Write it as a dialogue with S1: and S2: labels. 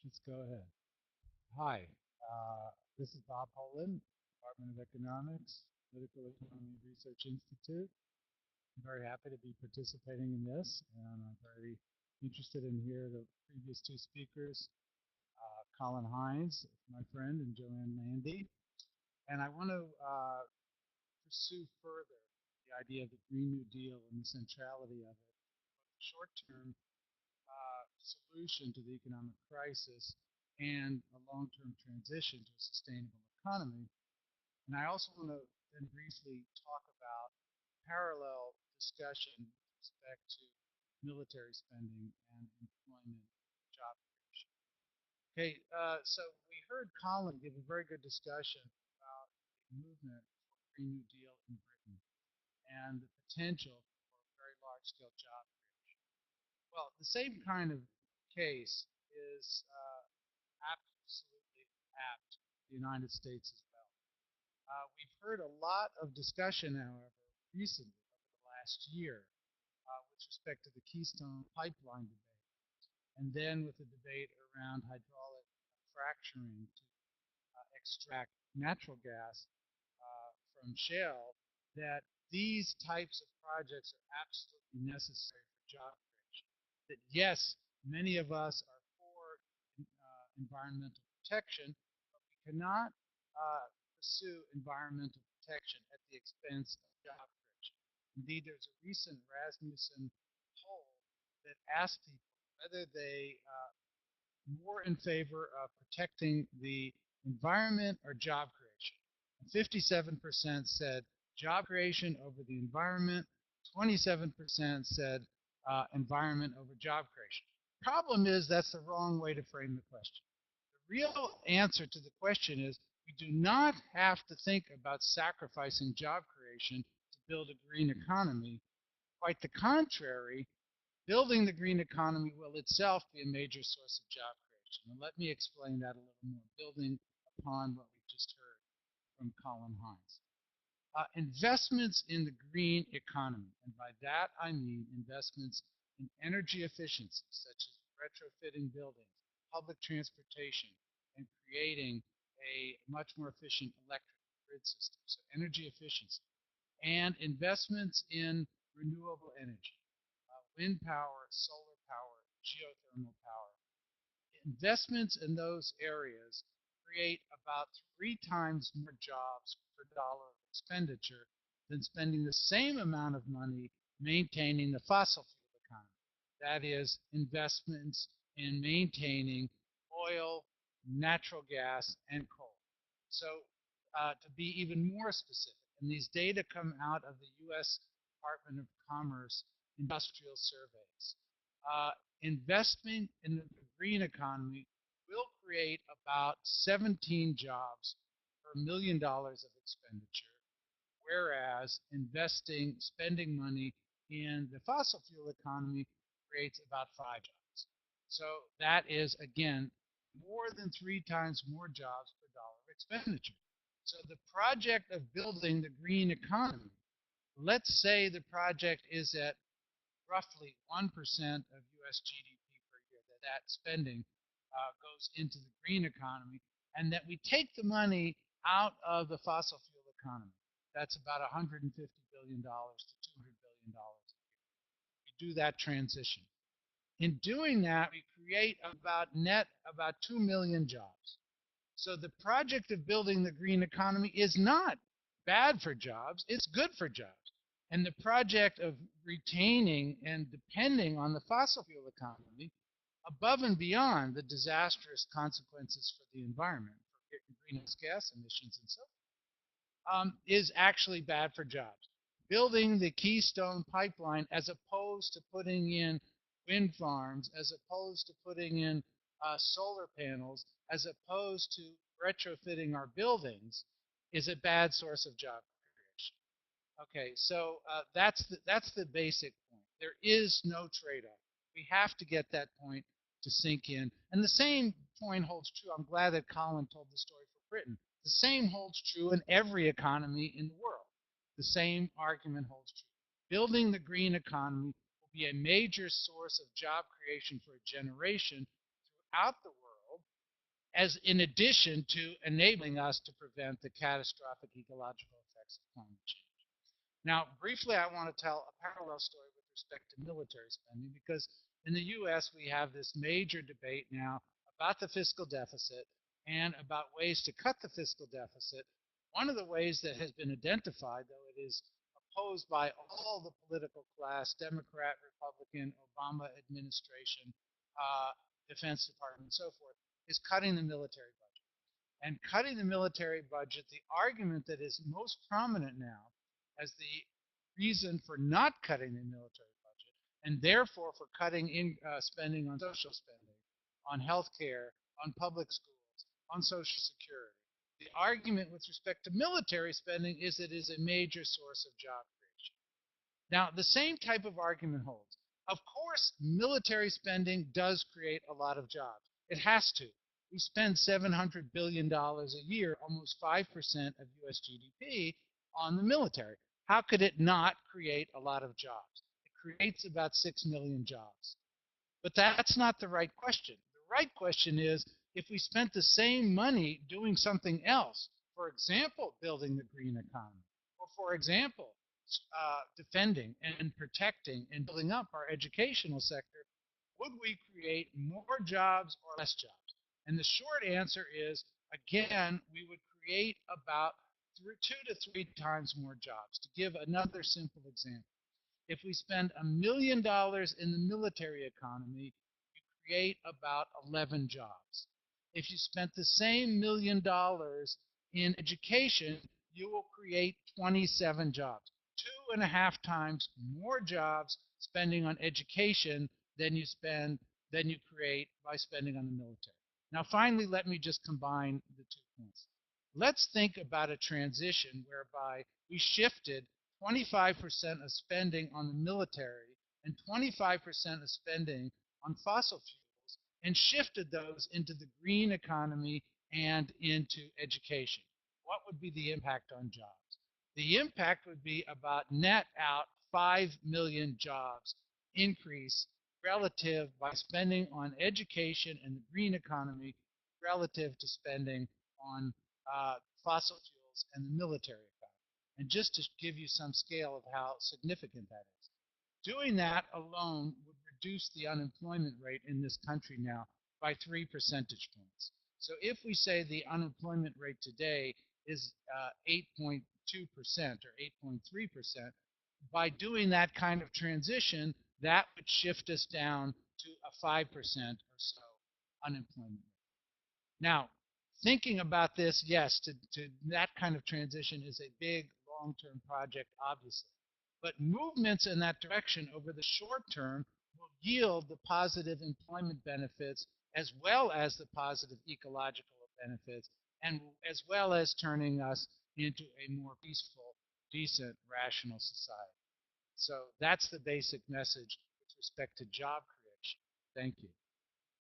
S1: Let's go ahead. Hi, this is Bob Pollin, Department of Economics, Political Economy Research Institute. I'm very happy to be participating in this, and I'm very interested in hearing the previous two speakers, Colin Hines, my friend, and Joanne Landy. And I want to pursue further the idea of the Green New Deal and the centrality of it, both the short-term solution to the economic crisis and a long-term transition to a sustainable economy. And I also want to then briefly talk about parallel discussion with respect to military spending and employment job creation. Okay, so we heard Colin give a very good discussion about the movement for Green New Deal in Britain and the potential for very large-scale job creation. Well, the same kind of case is absolutely apt to the United States as well. We've heard a lot of discussion, however, recently over the last year with respect to the Keystone Pipeline debate, and then with the debate around hydraulic fracturing to extract natural gas from shale, that these types of projects are absolutely necessary for job creation. That yes, many of us are for environmental protection, but we cannot pursue environmental protection at the expense of job creation. Indeed, there's a recent Rasmussen poll that asked people whether they more in favor of protecting the environment or job creation. And 57% said job creation over the environment. 27% said environment over job creation. Problem is that's the wrong way to frame the question. The real answer to the question is we do not have to think about sacrificing job creation to build a green economy. Quite the contrary, building the green economy will itself be a major source of job creation. And let me explain that a little more, building upon what we've just heard from Colin Hines. Investments in the green economy, and by that I mean investments in energy efficiency, such as retrofitting buildings, public transportation, and creating a much more efficient electric grid system, so energy efficiency, and investments in renewable energy, wind power, solar power, geothermal power. Investments in those areas create about 3 times more jobs per dollar of expenditure than spending the same amount of money maintaining the fossil fuel economy. That is, investments in maintaining oil, natural gas, and coal. So to be even more specific, and these data come out of the U.S. Department of Commerce industrial surveys. Investing in the green economy will create about 17 jobs per $1 million of expenditure, whereas spending money in the fossil fuel economy creates about 5 jobs. So that is, again, more than 3 times more jobs per dollar of expenditure. So the project of building the green economy, let's say the project is at roughly 1% of U.S. GDP per year, that spending goes into the green economy, and that we take the money out of the fossil fuel economy. That's about $150 billion to $200 billion a year. We do that transition. In doing that, we create about 2 million jobs. So the project of building the green economy is not bad for jobs, it's good for jobs. And the project of retaining and depending on the fossil fuel economy, above and beyond the disastrous consequences for the environment, for greenhouse gas emissions and so forth, is actually bad for jobs. Building the Keystone Pipeline, as opposed to putting in wind farms, as opposed to putting in solar panels, as opposed to retrofitting our buildings, is a bad source of job creation. Okay, so that's the basic point. There is no trade-off. We have to get that point to sink in. And the same point holds true. I'm glad that Colin told the story for Britain. The same holds true in every economy in the world. The same argument holds true. Building the green economy will be a major source of job creation for a generation throughout the world, as in addition to enabling us to prevent the catastrophic ecological effects of climate change. Now, briefly, I want to tell a parallel story with respect to military spending, because in the U.S. we have this major debate now about the fiscal deficit and about ways to cut the fiscal deficit. One of the ways that has been identified, though it is opposed by all the political class, Democrat, Republican, Obama administration, Defense Department, and so forth, is cutting the military budget. And cutting the military budget, the argument that is most prominent now as the reason for not cutting the military budget, and therefore for cutting spending on social spending, on health care, on public schools, on Social Security. The argument with respect to military spending is it is a major source of job creation. Now, the same type of argument holds. Of course, military spending does create a lot of jobs. It has to. We spend $700 billion a year, almost 5% of US GDP, on the military. How could it not create a lot of jobs? It creates about 6 million jobs. But that's not the right question. The right question is, if we spent the same money doing something else, for example, building the green economy, or for example, defending and protecting and building up our educational sector, would we create more jobs or less jobs? And the short answer is, again, we would create about 2 to 3 times more jobs. To give another simple example, if we spend $1 million in the military economy, you create about 11 jobs. If you spent the same $1 million in education, you will create 27 jobs. 2.5 times more jobs spending on education than you create by spending on the military. Now, finally, let me just combine the 2 points. Let's think about a transition whereby we shifted 25% of spending on the military and 25% of spending on fossil fuels and shifted those into the green economy and into education. What would be the impact on jobs? The impact would be about net out 5 million jobs increase relative by spending on education and the green economy relative to spending on fossil fuels and the military economy. And just to give you some scale of how significant that is, doing that alone would reduce the unemployment rate in this country now by 3 percentage points. So if we say the unemployment rate today is 8.2% or 8.3%, by doing that kind of transition, that would shift us down to a 5% or so unemployment rate. Now, thinking about this, yes, to that kind of transition is a big long-term project, obviously. But movements in that direction over the short term will yield the positive employment benefits as well as the positive ecological benefits, and as well as turning us into a more peaceful, decent, rational society. So that's the basic message with respect to job creation. Thank you.